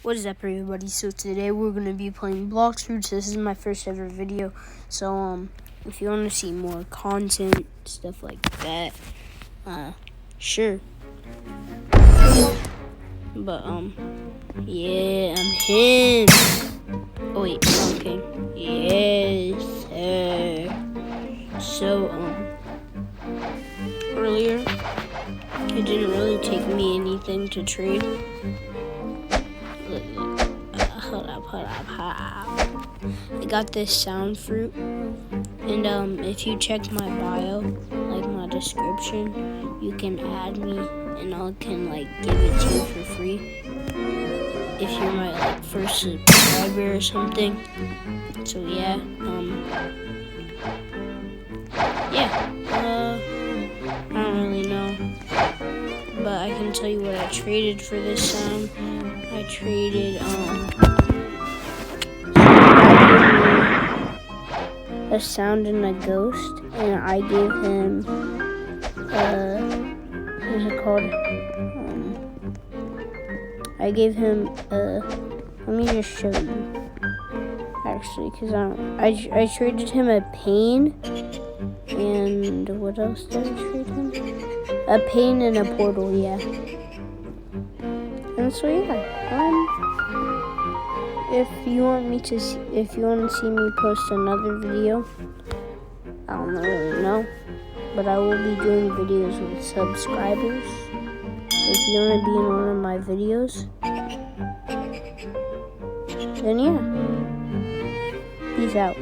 What is up, everybody? So today we're going to be playing Blox Fruits. This is my first ever video. So if you want to see more content, stuff like that, sure. But yeah, I'm him. Oh wait, okay. Yes, sir. So earlier it didn't really take me anything to trade. Hold up. I got this sound fruit, and if you check my bio, like my description, you can add me, and I can give it to you for free if you're my first subscriber or something. So yeah, I don't really know, but I can tell you what I traded for this sound. I traded a sound and a ghost, and I gave him what is it called? I gave him let me just show you actually, because I traded him a pain, and what else did I trade him? A pain and a portal, yeah. And so yeah, if you want to see me post another video, I don't really know, but I will be doing videos with subscribers. So if you want to be in one of my videos, then yeah, peace out.